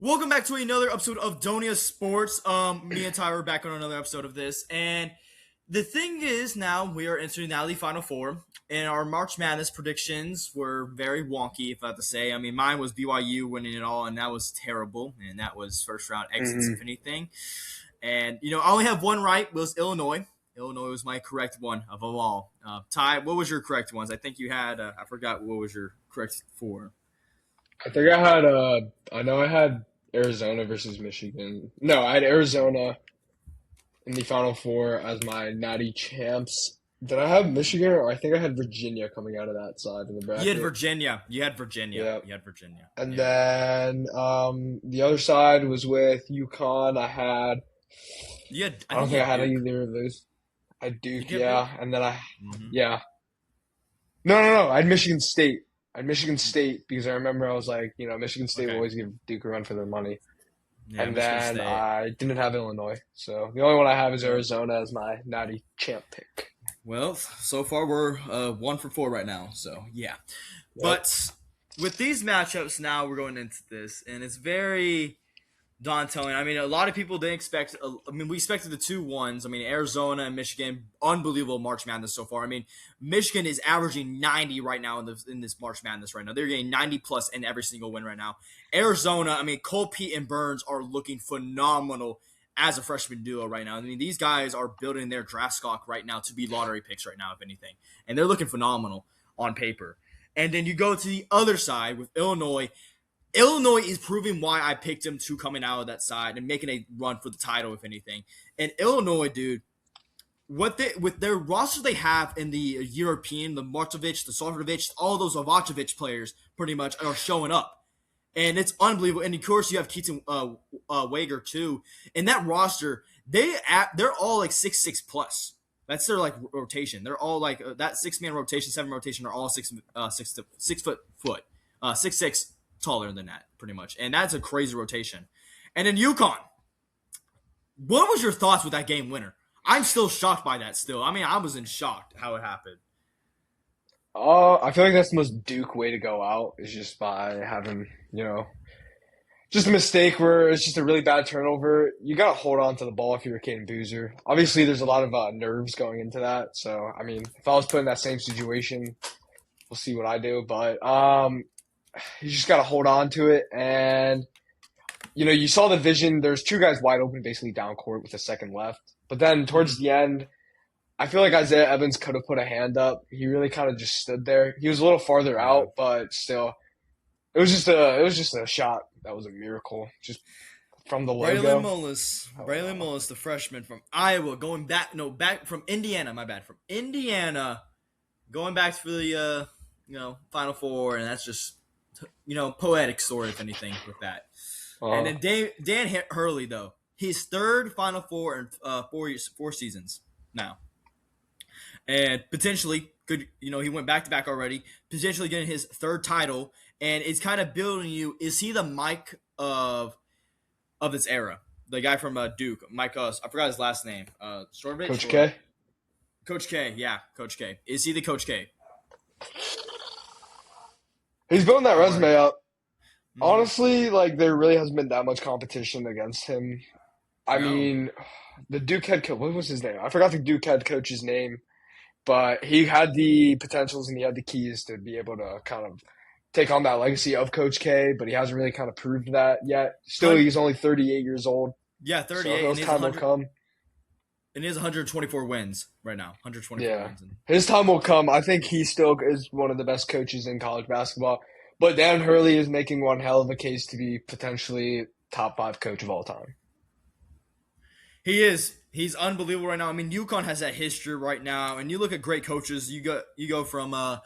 Welcome back to another episode of Donia Sports. Me and Ty are back on another episode of this, and the thing is, now we are entering the Final Four, and our March Madness predictions were very wonky, if I have to say. I mean, mine was BYU winning it all, and that was terrible, and that was first round exits, if anything. And I only have one right. Was Illinois. Illinois was my correct one of them all. Ty, what was your correct ones? I think you had. I forgot what was your correct four. I think I had I know I had Arizona versus Michigan. No, I had Arizona in the Final Four as my natty champs. Did I have Michigan or I think I had Virginia coming out of that side of the You had bracket? Virginia. You had Virginia. Yeah. You had Virginia. And Yeah. then the other side was with UConn. You had. I I don't think you think I had had Duke. either of those. I had You Duke, get Duke. yeah. And then Mm-hmm. yeah. No. I had Michigan State. I had Michigan State because I remember I was like, Michigan State will Okay. always give Duke a run for their money. Yeah, And Michigan then State. I didn't have Illinois. So the only one I have is Arizona as my natty champ pick. Well, so far we're 1 for 4 right now. So yeah, Yep. but with these matchups now, we're going into this, and it's very daunting. I mean, a lot of people didn't expect. I mean, we expected the 2-1s. I mean, Arizona and Michigan, unbelievable March Madness so far. I mean, Michigan is averaging 90 right now in this March Madness right now. They're getting 90 plus in every single win right now. Arizona, I mean, Cole, Pete, and Burns are looking phenomenal as a freshman duo right now. I mean, these guys are building their draft stock right now to be lottery picks right now, if anything, and they're looking phenomenal on paper. And then you go to the other side with Illinois. Illinois is proving why I picked them to coming out of that side and making a run for the title, if anything. And Illinois, dude, with their roster they have in the European, the Martovic, the Sofrovic, all those Avacevic players pretty much are showing up. And it's unbelievable. And of course, you have Keaton Wager too. In that roster, they're all like 6'6" plus. That's their like rotation. They're all like that 6-man rotation, 7 rotation are all 6 foot 6'6" taller than that, pretty much. And that's a crazy rotation. And in UConn, what was your thoughts with that game winner? I'm still shocked by that still. I mean, I was in shock how it happened. I feel like that's the most Duke way to go out is just by having, just a mistake where it's just a really bad turnover. You got to hold on to the ball if you're a Caden Boozer. Obviously, there's a lot of nerves going into that. So, I mean, if I was put in that same situation, we'll see what I do. But you just got to hold on to it. And, you saw the vision. There's two guys wide open basically down court with a second left. But then towards Mm-hmm. the end, I feel like Isaiah Evans could have put a hand up. He really kind of just stood there. He was a little farther Yeah. out, but still, it was just a shot that was a miracle, just from the Braylon logo. Mullis. Oh, Braylon wow. Mullis, the freshman from Iowa, going back, no, back from Indiana, my bad, from Indiana, going back for the, Final Four, and that's just, poetic story, if anything, with that. And Uh, then Dan Hurley, though, his third Final Four in 4 seasons now. And potentially could he went back to back already, potentially getting his third title, and it's kind of building you. Is he the Mike of this era? The guy from Duke, Mike. I forgot his last name. Shortovich Coach or K. Coach K? Yeah, Coach K. Is he the Coach K? He's building that Or resume up. mm-hmm. Honestly, like there really hasn't been that much competition against him. I No, mean, the Duke head coach, what was his name? I forgot the Duke head coach's name, but he had the potentials and he had the keys to be able to kind of take on that legacy of Coach K, but he hasn't really kind of proved that yet. Still, Hun- he's only 38 years old, yeah, so 38, his time will come. and he has 124 wins right now. 124 Yeah, wins, and his time will come. I think he still is one of the best coaches in college basketball, but Dan Hurley is making one hell of a case to be potentially top five coach of all time. he is. He's unbelievable right now. I mean, UConn has that history right now, and you look at great coaches. You go from the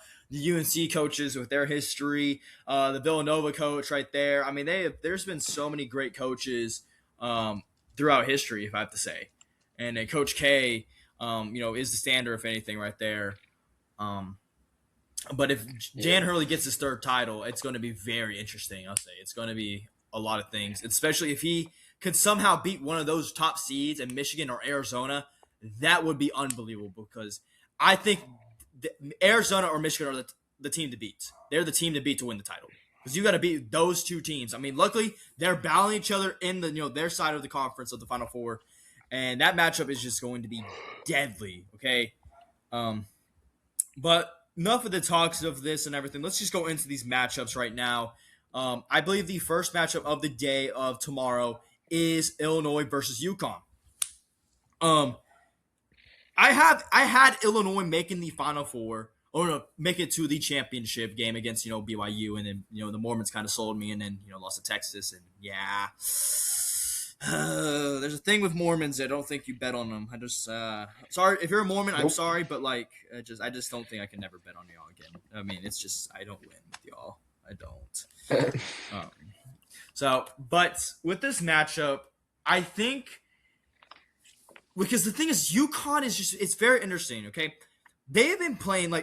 UNC coaches with their history, the Villanova coach right there. I mean, there's been so many great coaches throughout history, if I have to say, and Coach K, is the standard if anything right there. Um, but if Jan Yeah. Hurley gets his third title, it's going to be very interesting. I'll say it's going to be a lot of things, especially if he could somehow beat one of those top seeds in Michigan or Arizona. That would be unbelievable because I think Arizona or Michigan are the team to beat. They're the team to beat to win the title. because you got to beat those two teams. I mean, luckily they're battling each other in the their side of the conference of the Final Four, and that matchup is just going to be deadly. Okay, um, but enough of the talks of this and everything. Let's just go into these matchups right now. I believe the first matchup of the day of tomorrow is Illinois versus UConn. Um, I had Illinois making the Final Four or no, make it to the championship game against BYU, and then the Mormons kind of sold me, and then lost to Texas, and yeah. There's a thing with Mormons. I don't think you bet on them. I just sorry if you're a Mormon. I'm Nope. sorry, but like I just don't think I can never bet on y'all again. I mean, it's just I don't win with y'all. I don't. Um, but with this matchup, I think because the thing is, UConn is it's very interesting. Okay, they have been playing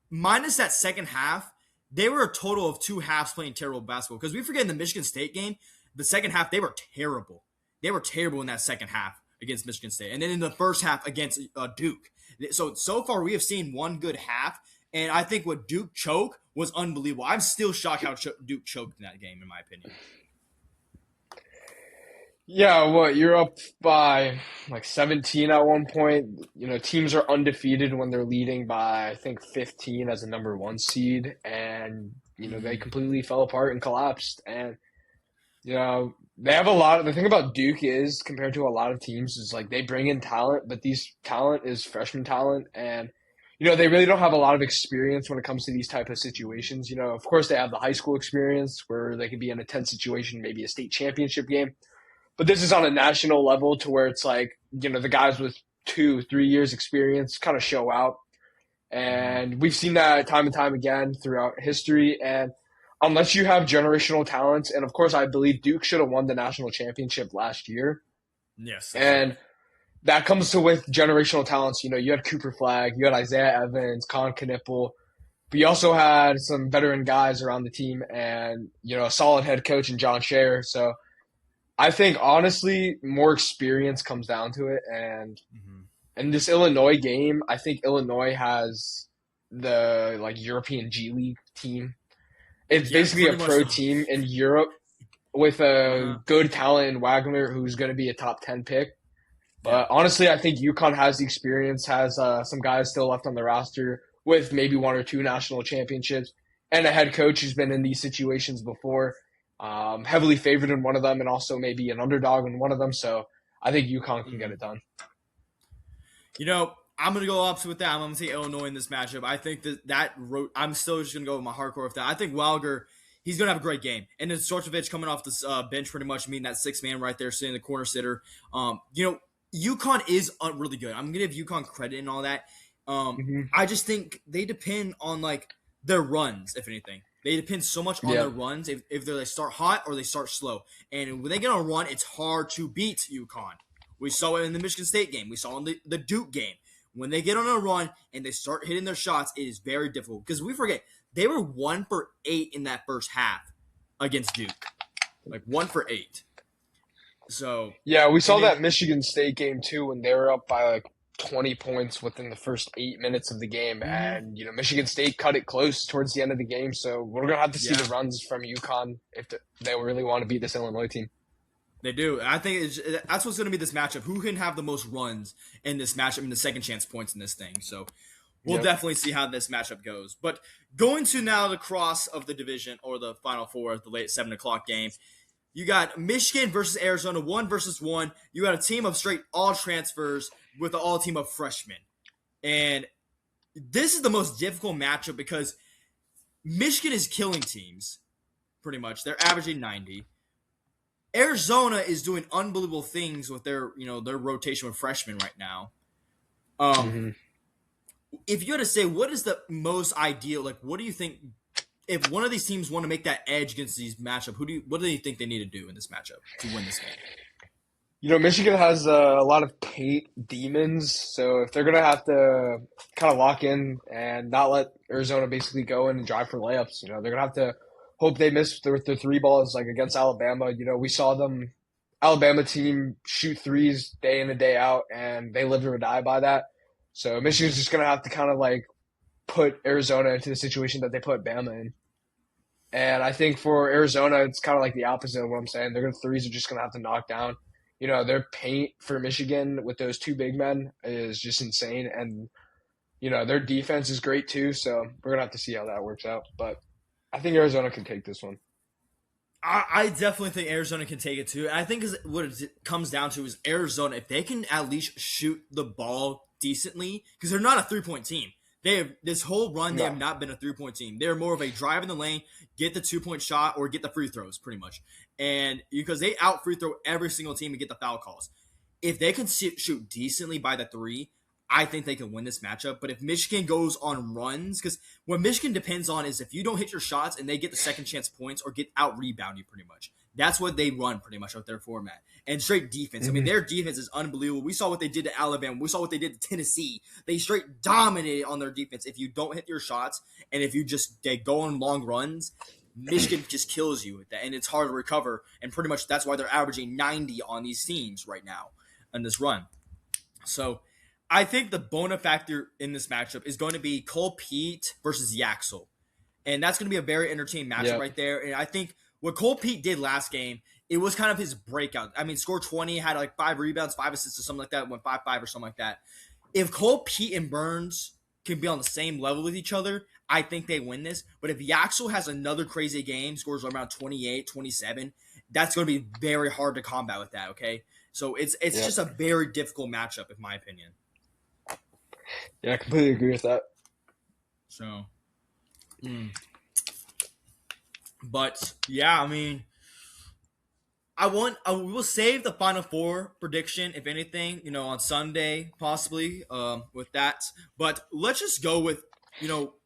minus that second half. They were a total of 2 halves playing terrible basketball. Because we forget in the Michigan State game, the second half they were terrible. They were terrible in that second half against Michigan State, and then in the first half against Duke. So far we have seen one good half, and I think what Duke choked was unbelievable. I'm still shocked how Duke choked in that game, in my opinion. Yeah, what, you're up by like 17 at one point. Teams are undefeated when they're leading by, I think, 15 as a number one seed. And, they Mm-hmm. completely fell apart and collapsed. And, they have the thing about Duke is, compared to a lot of teams, is like they bring in talent, but these talent is freshman talent. And, they really don't have a lot of experience when it comes to these type of situations. Of course, they have the high school experience where they could be in a tense situation, maybe a state championship game. But this is on a national level to where it's like, the guys with 2, 3 years experience kind of show out. Mm-hmm. And we've seen that time and time again throughout history. And unless you have generational talents, and of course, I believe Duke should have won the national championship last year. Yes, that's true. And that comes to with generational talents. You had Cooper Flag, you had Isaiah Evans, Con Knipple, but you also had some veteran guys around the team and, a solid head coach in John Scherer. So I think honestly, more experience comes down to it, and Mm-hmm. in this Illinois game, I think Illinois has the European G League team. It's Yeah, basically a pretty much pro so. team in Europe with a Uh-huh. good talent in Wagner, who's going to be a top 10 pick. Yeah. But honestly, I think UConn has the experience, has some guys still left on the roster with maybe 1 or 2 national championships, and a head coach who's been in these situations before, heavily favored in one of them, and also maybe an underdog in one of them. So I think UConn can get Mm-hmm. it done. I'm gonna go opposite with that. I'm gonna say Illinois in this matchup. I think I'm still just gonna go with my hardcore with that. I think Wilder, he's gonna have a great game, and then Sorcevich coming off this bench, pretty much meaning that 6 man right there, sitting in the corner sitter. UConn is really good. I'm gonna give UConn credit and all that. Hmm. I just think they depend on their runs, if anything. They depend so much on Yeah. their runs if they start hot or they start slow. And when they get on a run, it's hard to beat UConn. We saw it in the Michigan State game. We saw it in the Duke game. When they get on a run and they start hitting their shots, it is very difficult. Because we forget, they were 1 for 8 in that first half against Duke. 1 for 8. So, Yeah, we saw and then, that Michigan State game too when they were up by 20 points within the first 8 minutes of the game. mhm, And, Michigan State cut it close towards the end of the game. So we're going to have to see the yeah, runs from UConn if they really want to beat this Illinois team. they do. I think that's what's going to be this matchup. Who can have the most runs in this matchup and the second chance points in this thing? So, we'll Yep. definitely see how this matchup goes. But going to now the cross of the division or the Final Four, the late 7 o'clock game. You got Michigan versus Arizona, 1 versus 1. You got a team of straight all transfers with an all team of freshmen. And this is the most difficult matchup because Michigan is killing teams, pretty much. They're averaging 90. Arizona is doing unbelievable things with their rotation with freshmen right now. Um, Hmm. if you had to say what is the most ideal, what do you think if one of these teams want to make that edge against these matchup, what do you think they need to do in this matchup to win this game? Michigan has a lot of paint demons, so if they're gonna have to kind of lock in and not let Arizona basically go in and drive for layups, they're gonna have to hope they miss their 3 balls like against Alabama. We saw them Alabama team shoot threes day in and day out, and they live or die by that. So Michigan's just gonna have to kind of put Arizona into the situation that they put Bama in. And I think for Arizona, it's kind of like the opposite of what I'm saying. Their threes are just going to have to knock down. Their paint for Michigan with those two big men is just insane. And, their defense is great too. So we're going to have to see how that works out. But I think Arizona can take this one. I definitely think Arizona can take it too. And I think what it comes down to is Arizona, if they can at least shoot the ball decently, because they're not a 3-point team. They have this whole run, they No. have not been a 3-point team. They're more of a drive in the lane, get the 2-point shot, or get the free throws, pretty much. And because they out free throw every single team and get the foul calls. If they can shoot decently by the three, I think they can win this matchup. But if Michigan goes on runs, because what Michigan depends on is if you don't hit your shots and they get the second chance points or get out rebound you pretty much. That's what they run pretty much out their format. And straight defense. I mean, Hmm. their defense is unbelievable. We saw what they did to Alabama. We saw what they did to Tennessee. They straight dominated on their defense. If you don't hit your shots and if you just they go on long runs, Michigan just kills you with that. And it's hard to recover. And pretty much that's why they're averaging 90 on these teams right now in this run. So I think the bona factor in this matchup is going to be Cole Pete versus Yaxel. And that's going to be a very entertaining matchup Yeah. right there. And I think what Cole Pete did last game, it was kind of his breakout. I mean, scored 20, had like 5 rebounds, 5 assists or something like that, went 5-5 or something like that. If Cole Pete and Burns can be on the same level with each other, I think they win this. But if Yaxel has another crazy game, scores around 28, 27, that's going to be very hard to combat with that, okay? So it's Yeah. just a very difficult matchup, in my opinion. Yeah, I completely agree with that. So, but yeah, I mean, I will save the Final Four prediction, if anything, on Sunday possibly. With that, but let's just go with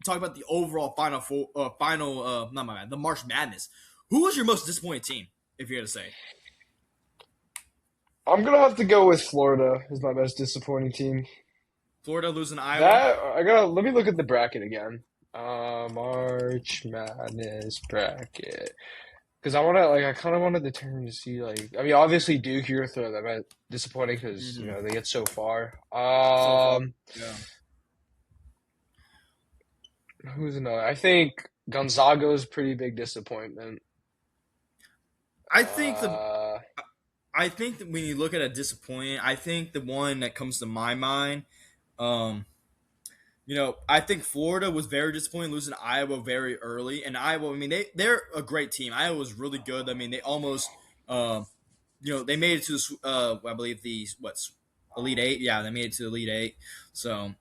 talk about the overall Final Four, not my bad, the March Madness. Who was your most disappointing team, if you're gonna say? I'm gonna have to go with Florida as my most disappointing team. Florida losing to Iowa. That I gotta let me look at the bracket again. March Madness bracket. Because I kind of want to determine to see, I mean, obviously Duke, you're throw them at disappointing because, Mm-hmm. they get so far. So far, yeah. Who's another? I think Gonzaga's pretty big disappointment. I think the Uh, I think that when you look at a disappointing, I think the one that comes to my mind, um, I think Florida was very disappointing losing to Iowa very early. And Iowa, I mean, they're a great team. Iowa was really good. I mean, they almost, they made it to the, I believe the what's Elite Eight. Yeah, they made it to the Elite Eight. So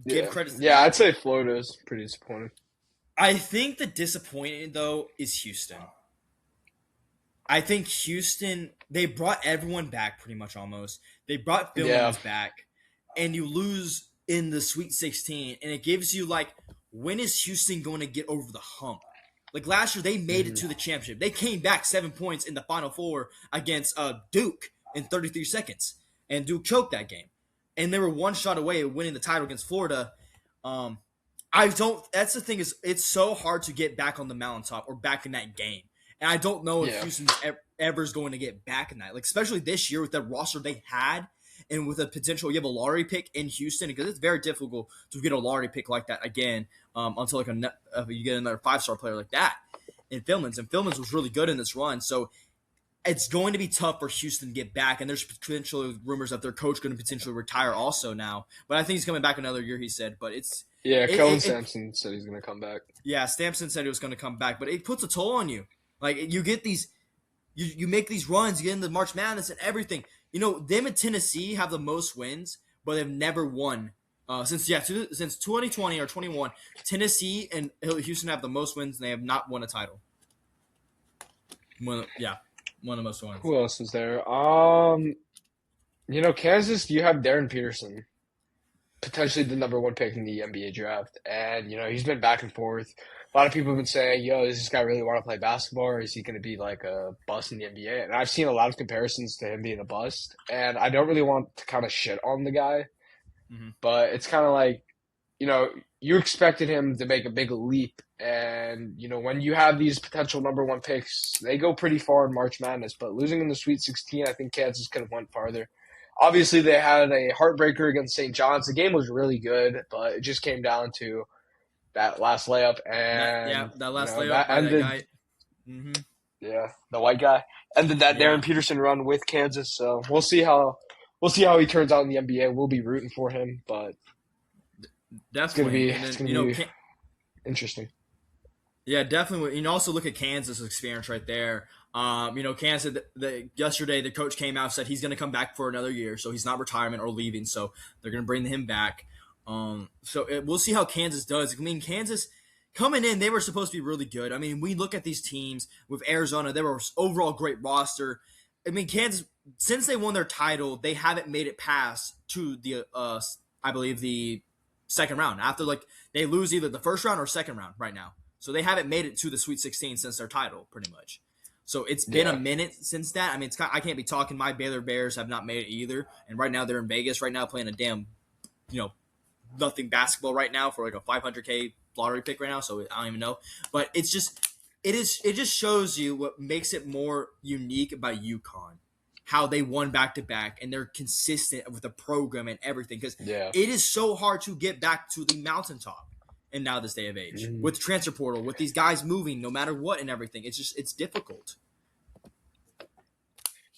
give yeah. credit to Yeah, that. I'd say Florida's pretty disappointing. I think the disappointing though is Houston. I think Houston, they brought everyone back pretty much almost. They brought Phil Yeah. Mills back, and you lose in the Sweet 16, and it gives you like, when is Houston going to get over the hump? Like last year, they made it Mhm. to the championship. They came back 7 points in the Final Four against Duke in 33 seconds, and Duke choked that game. And they were one shot away of winning the title against Florida. Um, I don't. That's the thing is, it's so hard to get back on the mountaintop or back in that game. And I don't know if Yeah. Houston's ever is going to get back in that. Like especially this year with the roster they had, and with a potential you have a lottery pick in Houston because it's very difficult to get a lottery pick like that again until like you get another 5-star player like that in Philmans. And Philmans was really good in this run, so it's going to be tough for Houston to get back. And there's potential rumors that their coach going to potentially retire also now. But I think he's coming back another year. He said, but Yeah, it, Kellen it, it Sampson said he's gonna come back. yeah, Stamson said he was going to come back, but it puts a toll on you. Like you get these, you make these runs, you get into March Madness and everything. Them and Tennessee have the most wins, but they've never won since 2020 or 21. Tennessee and Houston have the most wins, and they have not won a title. One of the most wins. Who else is there? Kansas, you have Darren Peterson, potentially the number one pick in the NBA draft. And, he's been back and forth. A lot of people have been saying, does this guy really want to play basketball or is he going to be like a bust in the NBA? And I've seen a lot of comparisons to him being a bust. And I don't really want to kind of shit on the guy, Mm-hmm. but it's kind of like, you expected him to make a big leap. And, when you have these potential number one picks, they go pretty far in March Madness. But losing in the Sweet 16, I think Kansas could have went farther. Obviously, they had a heartbreaker against St. John's. The game was really good, but it just came down to, that last layup, Yeah, and that last layup that by that ended. guy. Mm-hmm. Yeah, the white guy ended that Yeah, Darren Peterson run with Kansas. So we'll see how he turns out in the NBA. We'll be rooting for him, but it's gonna definitely. be And it's then gonna be interesting. yeah, definitely. You can also look at Kansas' experience right there. Kansas. Yesterday, the coach came out and said he's going to come back for another year, so he's not retirement or leaving. So they're going to bring him back. We'll see how Kansas does. I mean, Kansas coming in, they were supposed to be really good. I mean, we look at these teams with Arizona; they were overall great roster. I mean, Kansas, since they won their title, they haven't made it past to the I believe the second round. After they lose either the first round or second round right now. So they haven't made it to the Sweet 16 since their title, pretty much. So it's been a Yeah. minute since that. I mean, I can't be talking. My Baylor Bears have not made it either, and right now they're in Vegas right now playing a damn, you know, nothing basketball right now for like a 500K lottery pick right now. So I don't even know, but it just shows you what makes it more unique about UConn, how they won back to back and they're consistent with the program and everything because Yeah. it is so hard to get back to the mountaintop in now this day of age Mhm. with transfer portal, with these guys moving no matter what and everything. It's difficult.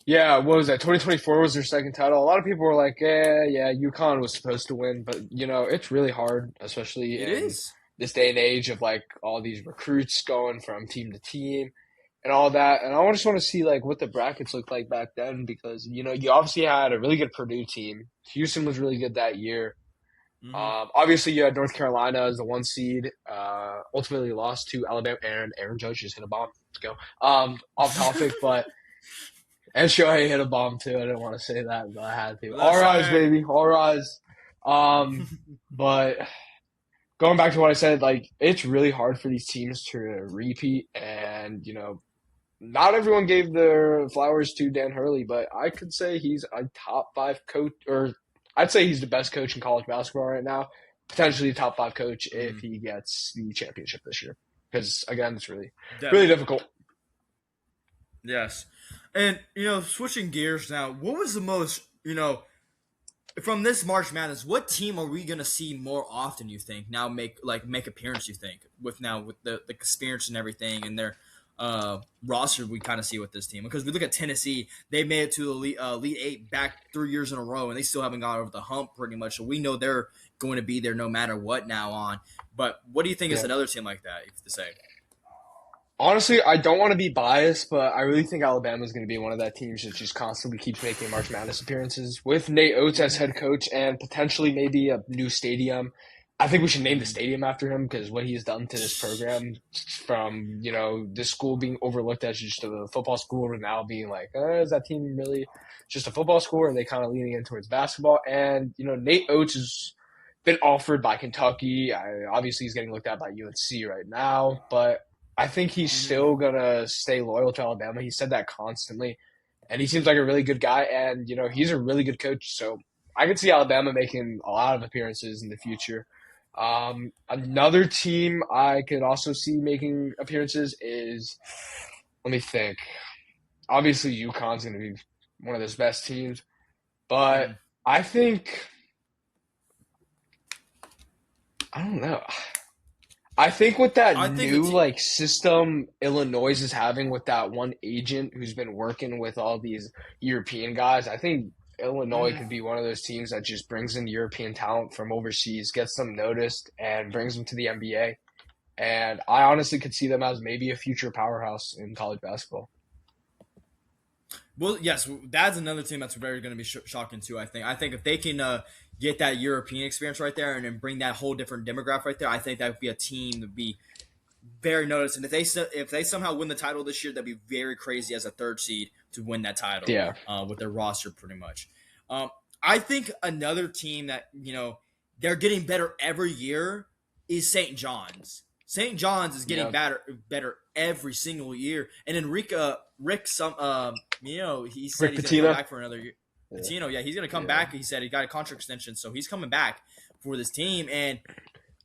Yeah, what was that? 2024 was their second title. A lot of people were like, yeah, UConn was supposed to win, but it's really hard, especially It in is. this day and age of like all these recruits going from team to team and all that. And I just want to see like what the brackets looked like back then because you obviously had a really good Purdue team. Houston was really good that year. Mm-hmm. Obviously, you had North Carolina as the one seed. Ultimately lost to Alabama, and Aaron Judge just hit a bomb. Let's go. Off topic, but and Shohei hit a bomb too. I didn't want to say that, but I had to. All That's rise, right. baby, all rise. But going back to what I said, like it's really hard for these teams to repeat, and not everyone gave their flowers to Dan Hurley, but I could say he's a top five coach, or I'd say he's the best coach in college basketball right now. Potentially top five coach if Mm, he gets the championship this year. Because again, it's really, really definitely. difficult. Yes. And switching gears now, what was the most, from this March Madness, what team are we gonna see more often? You think now make appearance? You think with the experience and everything and their roster, we kind of see with this team because we look at Tennessee, they made it to the Elite Eight back 3 years in a row, and they still haven't got over the hump pretty much. So we know they're going to be there no matter what now on. But what do you think is Yeah. another team like that? If to say, Honestly, I don't want to be biased, but I really think Alabama's going to be one of that teams that just constantly keeps making March Madness appearances with Nate Oates as head coach and potentially maybe a new stadium. I think we should name the stadium after him because what he's done to this program from, this school being overlooked as just a football school to now being like, is that team really just a football school? Or are they kind of leaning in towards basketball? And, Nate Oates has been offered by Kentucky. Obviously, he's getting looked at by UNC right now, but I think he's mm-hmm. still gonna stay loyal to Alabama. He said that constantly, and he seems like a really good guy. And he's a really good coach. So I could see Alabama making a lot of appearances in the future. Another team I could also see making appearances is, let me think. Obviously, UConn's gonna be one of those best teams, but I think I don't know. I think with that I think a new team. system Illinois is having with that one agent who's been working with all these European guys, I think Illinois Mhm. could be one of those teams that just brings in European talent from overseas, gets them noticed, and brings them to the NBA. And I honestly could see them as maybe a future powerhouse in college basketball. Well, yes, that's another team that's very going to be shocking too. I think if they can get that European experience right there and then bring that whole different demographic right there, I think that would be a team to be very noticed. And if they somehow win the title this year, that'd be very crazy as a third seed to win that title Yeah. with their roster pretty much. I think another team that they're getting better every year is St. John's. St. John's is getting Yeah. better every single year. And Rick, he said Rick he's going to come Pitino. back for another year. Yeah. Pitino, yeah, he's going to come Yeah. back. He said he got a contract extension, so he's coming back for this team. And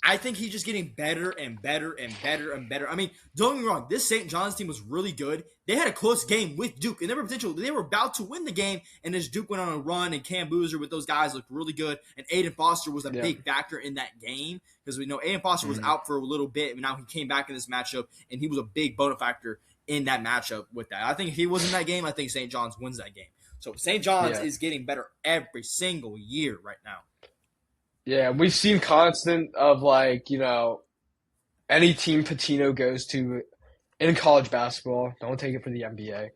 I think he's just getting better and better and better and better. I mean, don't get me wrong. This St. John's team was really good. They had a close game with Duke, and they were potential. They were about to win the game, and as Duke went on a run, and Cam Boozer with those guys looked really good, and Aiden Foster was a Yeah. big factor in that game because we know Aiden Foster was Mhm. out for a little bit, and now he came back in this matchup, and he was a big bona factor in that matchup with that. I think if he was in that game, I think St. John's wins that game. So St. John's Yeah. is getting better every single year right now. Yeah, we've seen constant of like, any team Patino goes to in college basketball, don't take it for the NBA,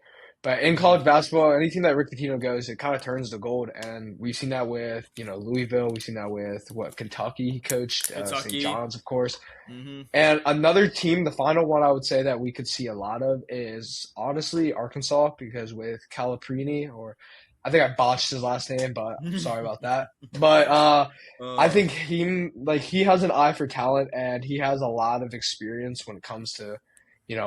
but in Mhm. college basketball, any team that Rick Pitino goes, it kind of turns to gold. And we've seen that with, Louisville. We've seen that with what Kentucky he coached, St. Kentucky. John's, of course. Mm-hmm. And another team, the final one I would say that we could see a lot of is honestly Arkansas, because with Caliprini, or I think I botched his last name, but sorry about that. But I uh, think he has an eye for talent, and he has a lot of experience when it comes to,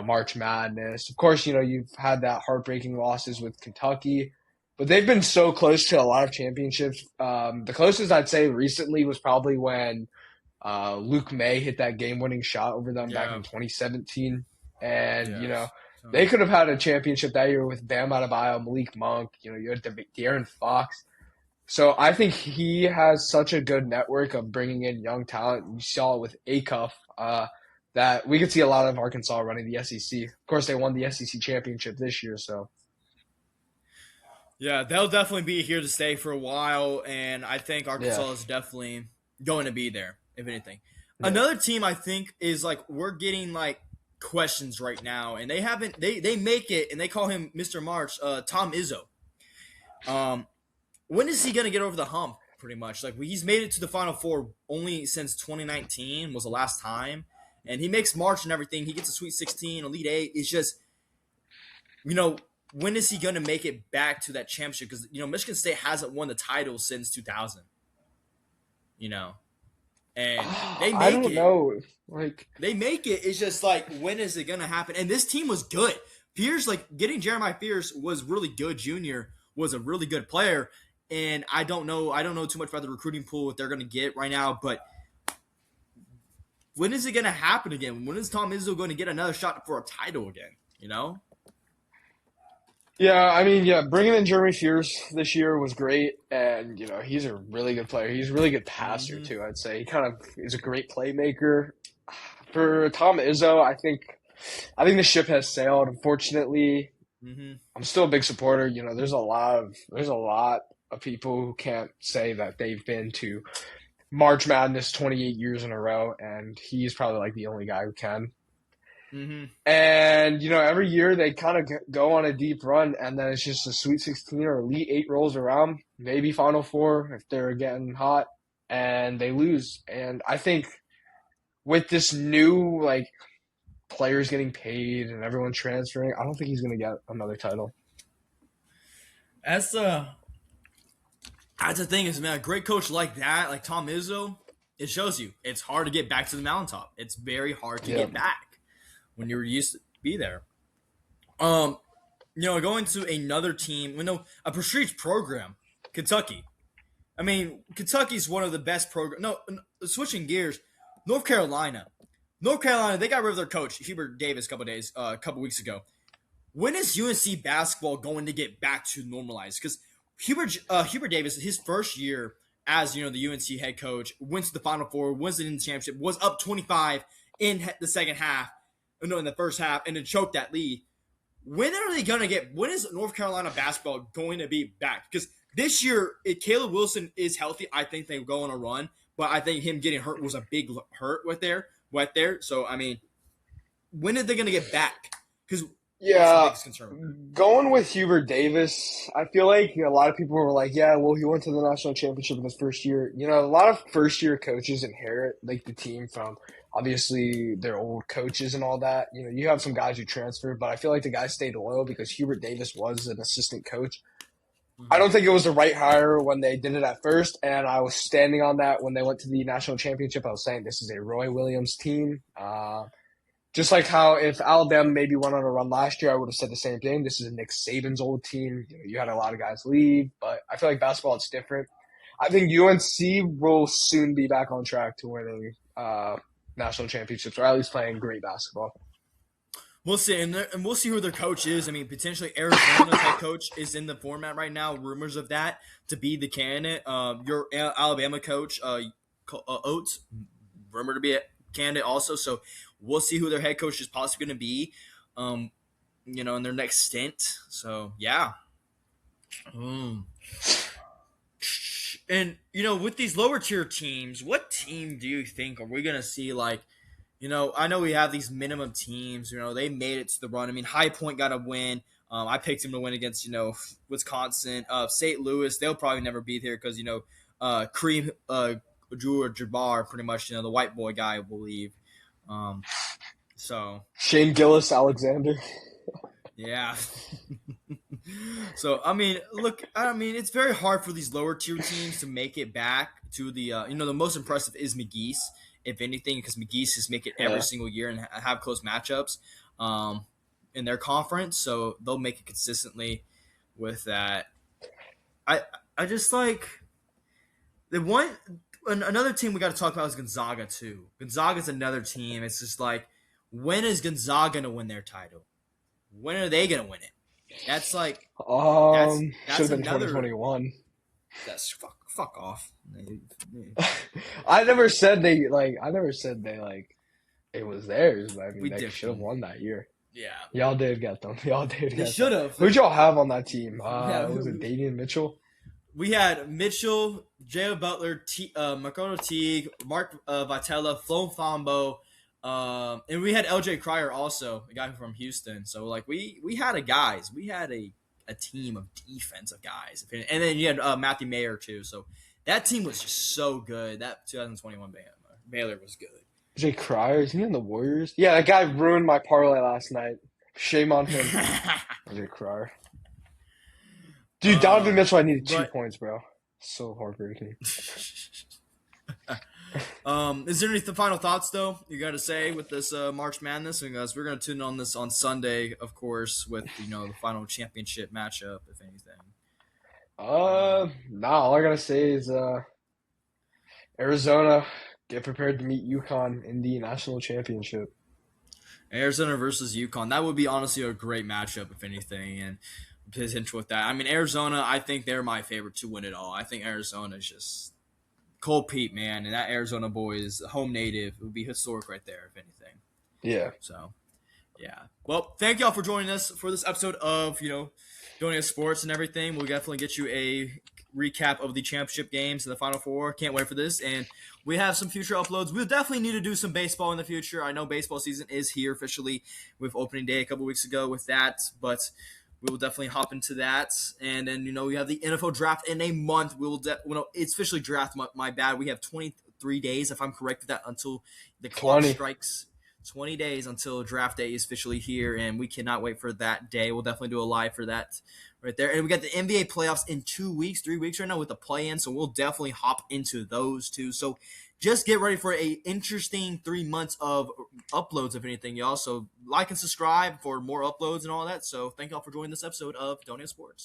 March Madness. Of course, you've had that heartbreaking losses with Kentucky, but they've been so close to a lot of championships. The closest I'd say recently was probably when Luke May hit that game-winning shot over them back yeah, in 2017, and yes. they could have had a championship that year with Bam Adebayo, Malik Monk. You had De'Aaron Fox. So I think he has such a good network of bringing in young talent. You saw it with Acuff, that we could see a lot of Arkansas running the SEC. Of course, they won the SEC championship this year, so Yeah, they'll definitely be here to stay for a while, and I think yeah, Arkansas is definitely going to be there, if anything. yeah. Another team I think is like we're getting like questions right now, and they haven't they make it, and they call him Mr. March, Tom Izzo. Um, when is he gonna get over the hump? Pretty much, like he's made it to the Final Four only since 2019 was the last time, and he makes March and everything. He gets a Sweet 16, Elite Eight. It's just you know, when is he going to make it back to that championship? Because Michigan State hasn't won the title since 2000. You know, and they I make don't it. know. Like, They make it. It's just like when is it going to happen? And this team was good. Pierce, like getting Jeremiah Pierce was really good. Junior was a really good player, and I don't know. I don't know too much about the recruiting pool what they're going to get right now, but. When is it going to happen again? When is Tom Izzo going to get another shot for a title again? You know? yeah, I mean, yeah, bringing in Jeremy Fears this year was great, and he's a really good player. He's a really good passer Mm-hmm. too. I'd say he kind of is a great playmaker. For Tom Izzo, I think the ship has sailed. Unfortunately, Mm-hmm. I'm still a big supporter. There's a lot of people who can't say that they've been to March Madness 28 years in a row, and he's probably like the only guy who can. Mm-hmm. And every year they kind of go on a deep run, and then it's just a Sweet 16 or Elite Eight rolls around, maybe Final Four if they're getting hot, and they lose. And I think with this new like players getting paid and everyone transferring, I don't think he's gonna get another title. That's that's the thing is, man, a great coach like that, like Tom Izzo, it shows you it's hard to get back to the mountaintop. It's very hard to Yeah. get back when you're used to be there. Going to another team, a prestige program, Kentucky. I mean, Kentucky's one of the best programs. No, switching gears, North Carolina. North Carolina, they got rid of their coach, Hubert Davis, a couple weeks ago. When is UNC basketball going to get back to normalized? Because Hubert Davis, his first year as the UNC head coach, went to the Final Four, wins it in the championship, was up 25 in the second half, no, in the first half, and then choked that lead. When are they going to get? When is North Carolina basketball going to be back? Because this year, if Caleb Wilson is healthy, I think they go on a run. But I think him getting hurt was a big hurt right there. So I mean, when are they going to get back? Because that's the Yeah, biggest concern with them. going with Hubert Davis, I feel like a lot of people were like, yeah, well, he went to the national championship in his first year. A lot of first year coaches inherit like the team from obviously their old coaches and all that. You have some guys who transfer, but I feel like the guys stayed loyal because Hubert Davis was an assistant coach. I Mm-hmm. don't think it was the right hire when they did it at first, and I was standing on that when they went to the national championship. I was saying this is a Roy Williams team. Just like how if Alabama maybe went on a run last year, I would have said the same thing. This is Nick Saban's old team. You had a lot of guys leave, but I feel like basketball it's different. I think UNC will soon be back on track to winning national championships or at least playing great basketball. We'll see, and we'll see who their coach is. I mean, potentially Arizona's head coach is in the format right now. Rumors of that to be the candidate. Your Alabama coach, Oates, rumored to be a candidate also. So we'll see who their head coach is possibly going to be. In their next stint. So yeah. And with these lower tier teams, what team do you think are we going to see like? I know we have these minimum teams. They made it to the run. I mean, High Point got a win. I picked him to win against, Wisconsin. St. Louis, they'll probably never be here because, Kareem Jabbar, pretty much, the white boy guy, I believe. So Shane Gillis Alexander. yeah. So, I mean, it's very hard for these lower tier teams to make it back to the, the most impressive is McGee's, if anything, because McGee's just make it every single year and have close matchups in their conference. So they'll make it consistently with that. I just like the one, another team we got to talk about is Gonzaga too. Gonzaga's another team. It's just like, when is Gonzaga going to win their title? When are they going to win it? That's like that's should have been another 2021. That's fuck off. I never said they it was theirs. But I mean, We they dipped should have them. won that year. Yeah, Y'all did get them. Y'all did they get should them. have. Who'd y'all have on that team? Yeah, Was it Damian Mitchell? We had Mitchell, Jay Butler, Makoto Teague, Mark Vitella, Flo Fombo, and we had LJ Cryer also, a guy from Houston. So like we had we had a team of defensive guys, and then you had Matthew Mayer too. So that team was just so good. That 2021 Baylor was good. Jay Cryer, is he in the Warriors? Yeah, that guy ruined my parlay last night. Shame on him. Jay Cryer. Dude, Donovan Mitchell, I needed 2 points, bro. So heartbreaking. Is there any final thoughts though you got to say with this March Madness? Because we're gonna tune on this on Sunday, of course, with the final championship matchup, if anything. Nah, all I gotta say is Arizona, get prepared to meet UConn in the national championship. Arizona versus UConn. That would be honestly a great matchup, if anything, and potential with that. I mean, Arizona, I think they're my favorite to win it all. I think Arizona is just Cole Pete, man, and that Arizona boy is home native. It would be historic right there, if anything. Yeah. So, yeah. Well, thank y'all for joining us for this episode of, Doing Sports and everything. We'll definitely get you a recap of the championship games and the Final Four. Can't wait for this. And we have some future uploads. We'll definitely need to do some baseball in the future. I know baseball season is here officially with opening day a couple weeks ago with that, but we will definitely hop into that. And then, we have the NFL draft in a month. We will, it's officially draft month. My bad. We have 23 days, if I'm correct with that, until the clock 20. strikes 20 days until draft day is officially here. And we cannot wait for that day. We'll definitely do a live for that right there. And we got the NBA playoffs in 3 weeks right now with the play-in. So we'll definitely hop into those too. So just get ready for a interesting 3 months of uploads, if anything, y'all. So like and subscribe for more uploads and all that. So thank y'all for joining this episode of Donia Sports.